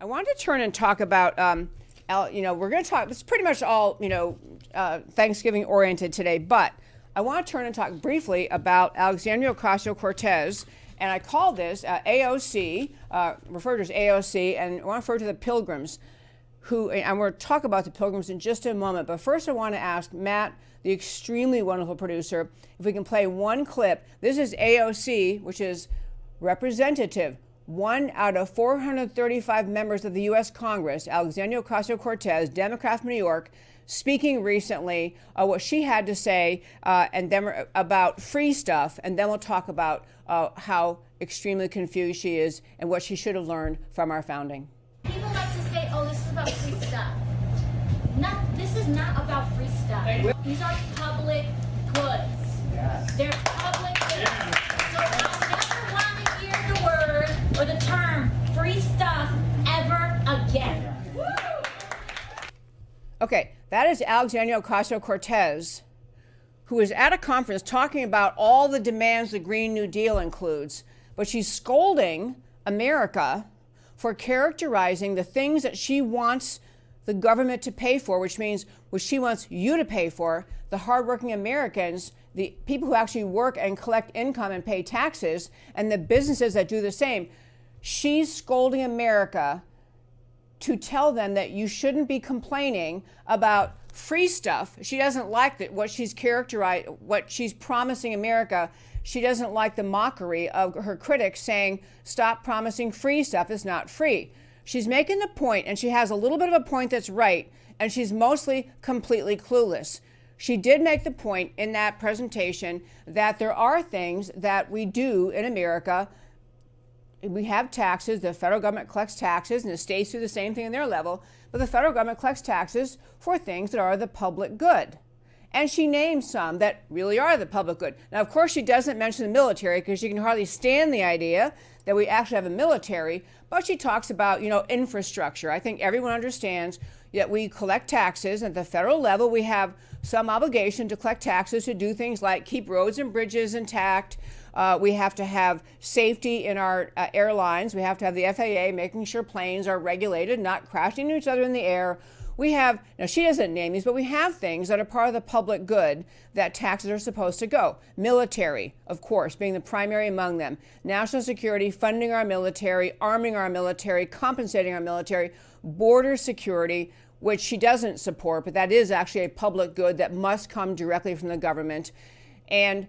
I wanted to turn and talk about, we're going to talk, it's pretty much all, Thanksgiving oriented today, but I want to turn and talk briefly about Alexandria Ocasio-Cortez, and I call this AOC, referred to as AOC, and I want to refer to the Pilgrims, and I'm going to talk about the Pilgrims in just a moment, but first I want to ask Matt, the extremely wonderful producer, if we can play one clip. This is AOC, which is representative, one out of 435 members of the U.S. Congress, Alexandria Ocasio-Cortez, Democrat from New York, speaking recently what she had to say and then about free stuff, and then we'll talk about how extremely confused she is and what she should have learned from our founding. People like to say, oh, this is about free stuff. This is not about free stuff. These are public goods. Yes. They're public goods. Yes. So I never want to hear the word or the term free stuff ever again. Woo! Okay, that is Alexandria Ocasio-Cortez, who is at a conference talking about all the demands the Green New Deal includes, but she's scolding America for characterizing the things that she wants the government to pay for, which means what she wants you to pay for, the hardworking Americans, the people who actually work and collect income and pay taxes, and the businesses that do the same. She's scolding America to tell them that you shouldn't be complaining about free stuff. She doesn't like that what she's promising America. She doesn't like the mockery of her critics saying, stop promising free stuff, it's not free. She's making the point, and she has a little bit of a point that's right, and she's mostly completely clueless. She did make the point in that presentation that there are things that we do in America. We have taxes, the federal government collects taxes, and the states do the same thing in their level, but the federal government collects taxes for things that are the public good. And she names some that really are the public good. Now, of course, she doesn't mention the military because she can hardly stand the idea that we actually have a military, but she talks about, infrastructure. I think everyone understands that we collect taxes. At the federal level, we have some obligation to collect taxes to do things like keep roads and bridges intact. We have to have safety in our airlines. We have to have the FAA making sure planes are regulated, not crashing into each other in the air. We have, now she doesn't name these, but we have things that are part of the public good that taxes are supposed to go. Military, of course, being the primary among them. National security, funding our military, arming our military, compensating our military. Border security, which she doesn't support, but that is actually a public good that must come directly from the government. And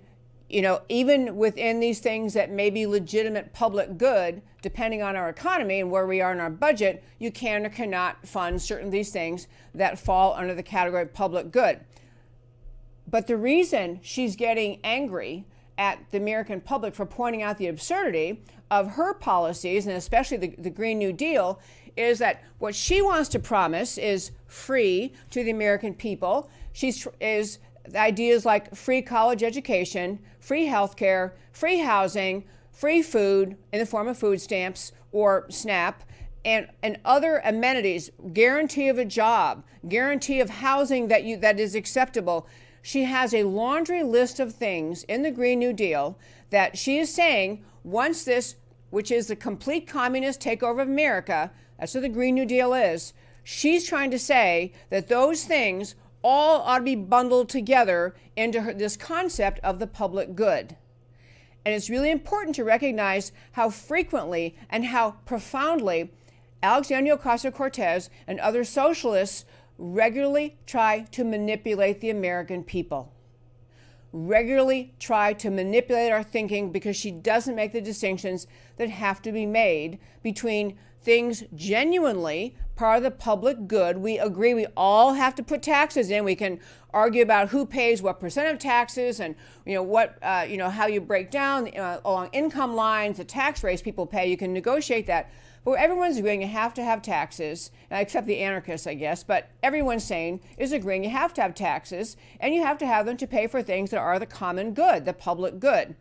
even within these things that may be legitimate public good, depending on our economy and where we are in our budget, you can or cannot fund certain of these things that fall under the category of public good. But the reason she's getting angry at the American public for pointing out the absurdity of her policies, and especially the Green New Deal, is that what she wants to promise is free to the American people. Ideas like free college education, free health care, free housing, free food in the form of food stamps or SNAP, and other amenities, guarantee of a job, guarantee of housing that is acceptable. She has a laundry list of things in the Green New Deal that she is saying once this, which is the complete communist takeover of America, that's what the Green New Deal is, she's trying to say that those things all ought to be bundled together into this concept of the public good. And it's really important to recognize how frequently and how profoundly Alexandria Ocasio-Cortez and other socialists regularly try to manipulate the American people. Regularly try to manipulate our thinking because she doesn't make the distinctions that have to be made between things genuinely part of the public good. We agree we all have to put taxes in. We can argue about who pays what percent of taxes and how you break down along income lines, the tax rates people pay. You can negotiate that. But everyone's agreeing you have to have taxes, except the anarchists, I guess, but everyone's saying is agreeing you have to have taxes and you have to have them to pay for things that are the common good, the public good.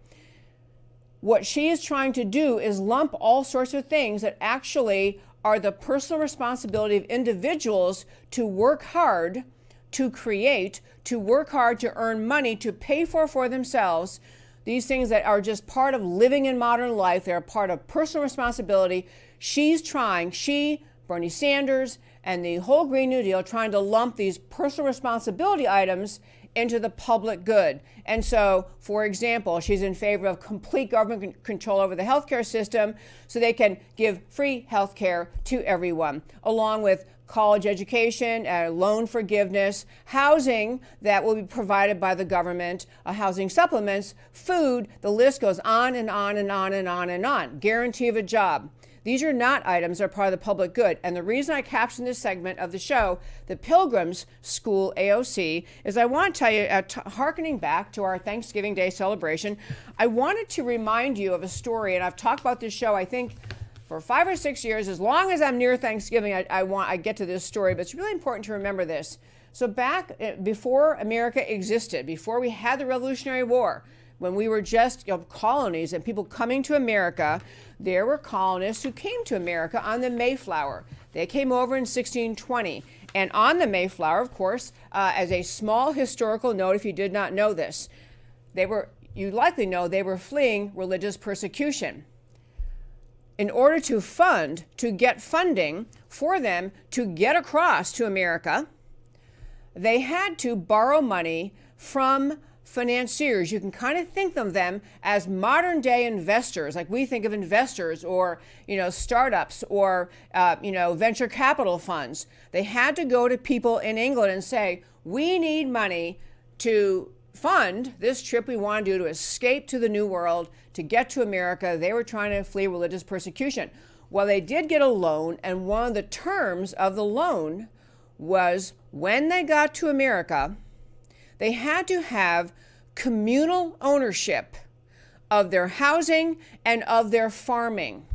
What she is trying to do is lump all sorts of things that actually are the personal responsibility of individuals to work hard, to create, to work hard to earn money, to pay for themselves. These things that are just part of living in modern life, they're part of personal responsibility. She Bernie Sanders and the whole Green New Deal trying to lump these personal responsibility items into the public good. And so, for example, she's in favor of complete government control over the healthcare system so they can give free healthcare to everyone, along with college education, loan forgiveness, housing that will be provided by the government, housing supplements, food, the list goes on and on and on and on and on. Guarantee of a job. These are not items that are part of the public good. And the reason I captioned this segment of the show, the Pilgrims School AOC, is I want to tell you, hearkening back to our Thanksgiving Day celebration, I wanted to remind you of a story, and I've talked about this show, I think, for 5 or 6 years. As long as I'm near Thanksgiving, I get to this story, but it's really important to remember this. So back before America existed, before we had the Revolutionary War, when we were just colonies and people coming to America, there were colonists who came to America on the Mayflower. They came over in 1620. And on the Mayflower, of course, as a small historical note, if you did not know this, you likely know they were fleeing religious persecution. In order to get funding for them to get across to America, they had to borrow money from financiers. You can kind of think of them as modern day investors, like we think of investors or, startups or, venture capital funds. They had to go to people in England and say, we need money to fund this trip we want to do to escape to the New World, to get to America. They were trying to flee religious persecution. Well, they did get a loan, and one of the terms of the loan was when they got to America, they had to have communal ownership of their housing and of their farming.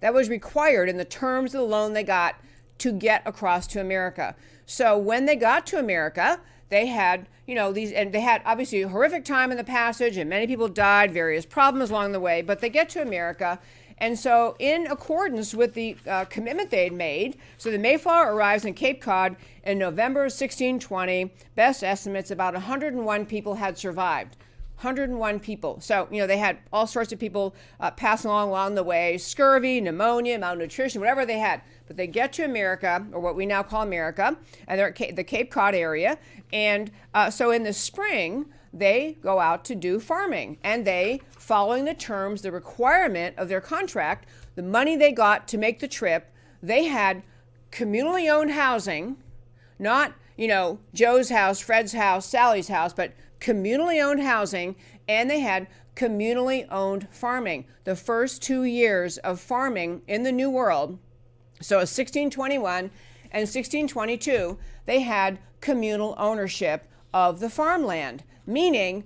That was required in the terms of the loan they got to get across to America. So when they got to America, they had, they had obviously a horrific time in the passage, and many people died, various problems along the way, but they get to America. And so in accordance with the commitment they'd made, so the Mayflower arrives in Cape Cod in November 1620. Best estimates, about 101 people had survived. 101 people. So, they had all sorts of people passing along the way, scurvy, pneumonia, malnutrition, whatever they had. But they get to America, or what we now call America, and they're at the Cape Cod area. And so in the spring, they go out to do farming, and they, following the terms, the requirement of their contract, the money they got to make the trip, they had communally owned housing, not, Joe's house, Fred's house, Sally's house, but communally owned housing, and they had communally owned farming. The first 2 years of farming in the New World, so 1621 and 1622, they had communal ownership of the farmland. Meaning,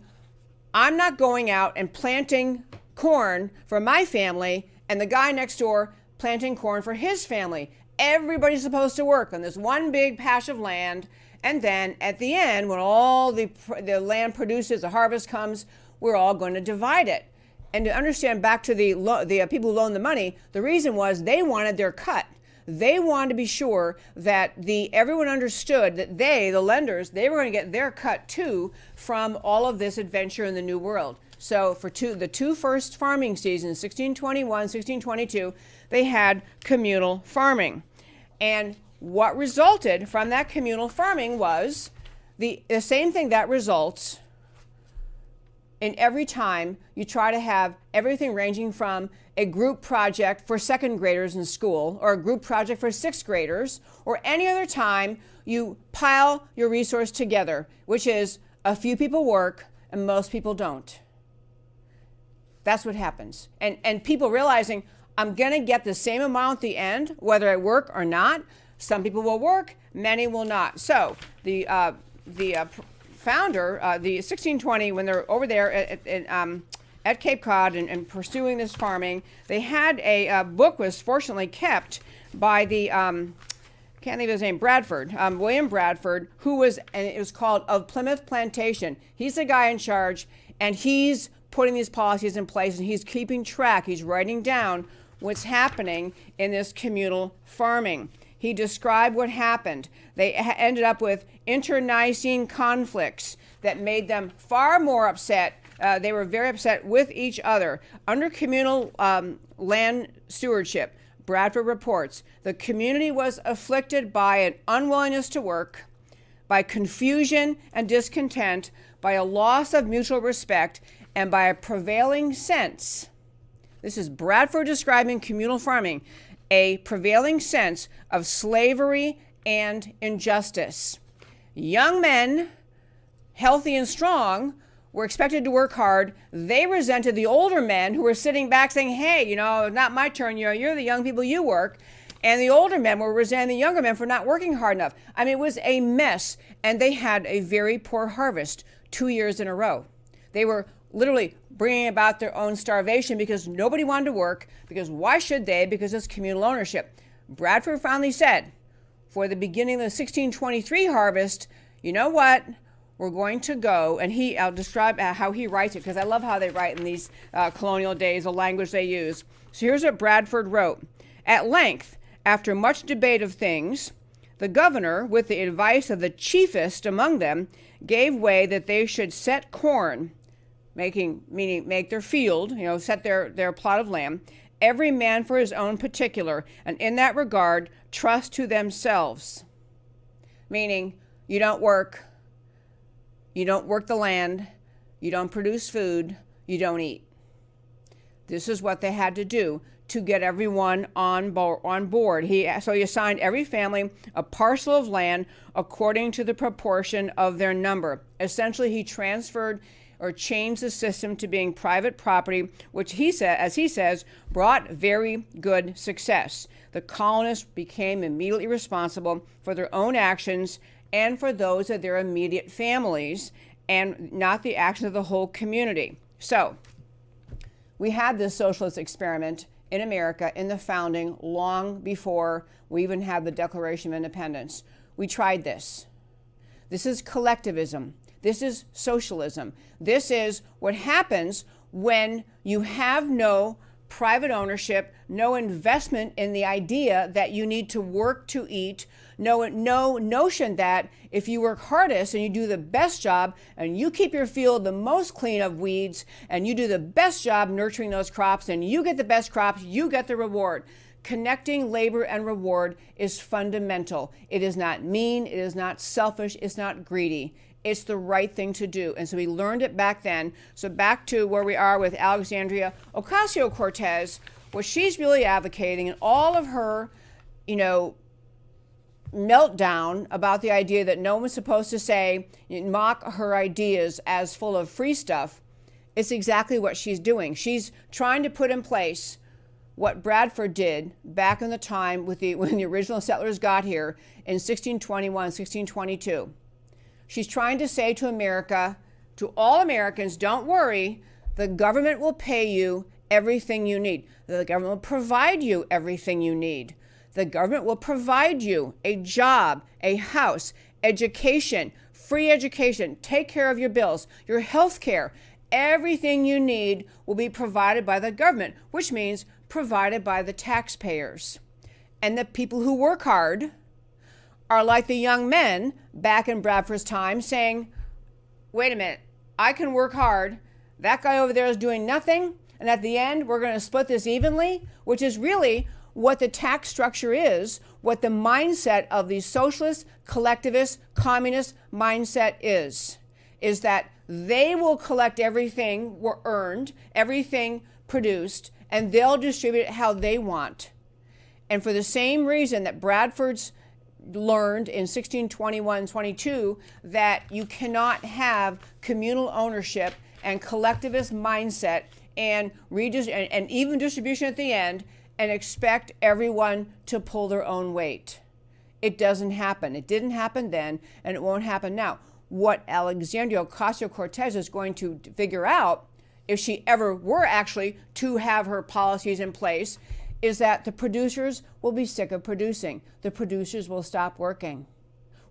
I'm not going out and planting corn for my family and the guy next door planting corn for his family. Everybody's supposed to work on this one big patch of land, and then at the end, when all the land produces, the harvest comes, we're all going to divide it. And to understand back to the people who loaned the money, the reason was they wanted their cut. They wanted to be sure that everyone understood that the lenders, they were going to get their cut too from all of this adventure in the New World. So for the two first farming seasons, 1621, 1622, they had communal farming. And what resulted from that communal farming was the same thing that results in every time you try to have everything ranging from a group project for second graders in school, or a group project for sixth graders, or any other time you pile your resource together, which is a few people work and most people don't. That's what happens. And people realizing, I'm going to get the same amount at the end, whether I work or not. Some people will work, many will not. So the founder, the 1620, when they're over there at Cape Cod and pursuing this farming, they had a book was fortunately kept by the, can't think of his name, Bradford, William Bradford, and it was called Of Plymouth Plantation. He's the guy in charge, and he's putting these policies in place, and he's keeping track. He's writing down what's happening in this communal farming. He described what happened. They ended up with internecine conflicts that made them far more upset. They were very upset with each other. Under communal land stewardship, Bradford reports, the community was afflicted by an unwillingness to work, by confusion and discontent, by a loss of mutual respect, and by a prevailing sense. This is Bradford describing communal farming, a prevailing sense of slavery and injustice. Young men, healthy and strong, were expected to work hard. They resented the older men who were sitting back saying, hey, not my turn, you're the young people, you work. And the older men were resenting the younger men for not working hard enough. I mean, it was a mess. And they had a very poor harvest 2 years in a row. They were literally bringing about their own starvation because nobody wanted to work, because why should they? Because it's communal ownership. Bradford finally said, for the beginning of the 1623 harvest, you know what? We're going to go, and I'll describe how he writes it, because I love how they write in these colonial days, the language they use. So here's what Bradford wrote. At length, after much debate of things, the governor, with the advice of the chiefest among them, gave way that they should set corn, meaning make their field, set their plot of land, every man for his own particular, and in that regard, trust to themselves. Meaning, you don't work the land, you don't produce food, you don't eat. This is what they had to do to get everyone on board. So he assigned every family a parcel of land according to the proportion of their number. Essentially, he transferred or changed the system to being private property, which as he says, brought very good success. The colonists became immediately responsible for their own actions and for those of their immediate families, and not the actions of the whole community. So, we had this socialist experiment in America in the founding long before we even had the Declaration of Independence. We tried this. This is collectivism. This is socialism. This is what happens when you have no private ownership, no investment in the idea that you need to work to eat, no notion that if you work hardest and you do the best job and you keep your field the most clean of weeds and you do the best job nurturing those crops and you get the best crops, you get the reward. Connecting labor and reward is fundamental. It is not mean, it is not selfish, it's not greedy. It's the right thing to do. And so we learned it back then. So back to where we are with Alexandria Ocasio-Cortez, what she's really advocating and all of her, meltdown about the idea that no one's supposed to mock her ideas as full of free stuff, it's exactly what she's doing. She's trying to put in place what Bradford did back in the time when the original settlers got here in 1621, 1622. She's trying to say to America, to all Americans, don't worry, the government will pay you everything you need. The government will provide you everything you need. The government will provide you a job, a house, education, free education, take care of your bills, your health care. Everything you need will be provided by the government, which means provided by the taxpayers. And the people who work hard are like the young men back in Bradford's time saying, wait a minute, I can work hard. That guy over there is doing nothing. And at the end, we're going to split this evenly, which is really what the tax structure is, what the mindset of the socialist, collectivist, communist mindset is that they will collect everything earned, everything produced, and they'll distribute it how they want. And for the same reason that Bradford's learned in 1621-22 that you cannot have communal ownership and collectivist mindset and even distribution at the end and expect everyone to pull their own weight. It doesn't happen. It didn't happen then, and it won't happen now. What Alexandria Ocasio-Cortez is going to figure out, if she ever were actually to have her policies in place, is that the producers will be sick of producing. The producers will stop working.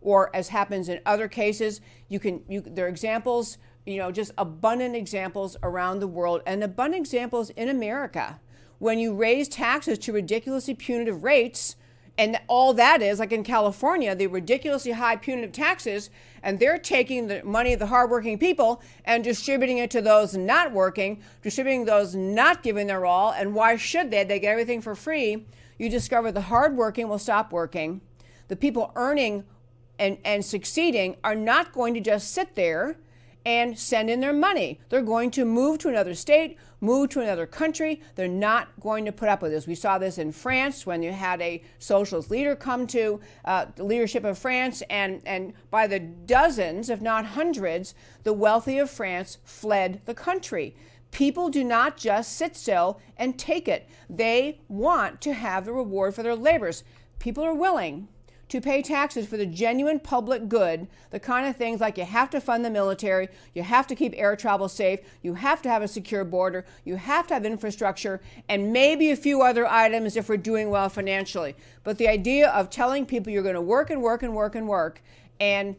Or as happens in other cases, there are examples, just abundant examples around the world and abundant examples in America. When you raise taxes to ridiculously punitive rates, and all that is, like in California, the ridiculously high punitive taxes, and they're taking the money of the hardworking people and distributing it to those not working, distributing those not giving their all, and why should they? They get everything for free. you discover the hardworking will stop working. The people earning and succeeding are not going to just sit there and send in their money. They're going to move to another state, move to another country. They're not going to put up with this. We saw this in France when you had a socialist leader come to the leadership of France, and by the dozens, if not hundreds, the wealthy of France fled the country. People do not just sit still and take it. They want to have the reward for their labors. People are willing to pay taxes for the genuine public good, the kind of things like you have to fund the military, you have to keep air travel safe, you have to have a secure border, you have to have infrastructure, and maybe a few other items if we're doing well financially. But the idea of telling people you're going to work and work and work and work, and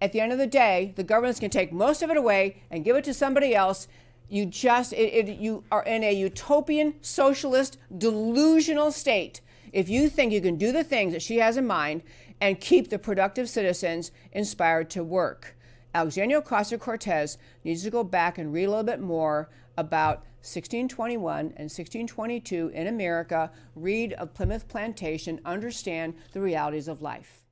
at the end of the day, the government's going to take most of it away and give it to somebody else. You are in a utopian, socialist, delusional state if you think you can do the things that she has in mind and keep the productive citizens inspired to work. Alexandria Ocasio-Cortez needs to go back and read a little bit more about 1621 and 1622 in America, read of Plymouth Plantation, understand the realities of life.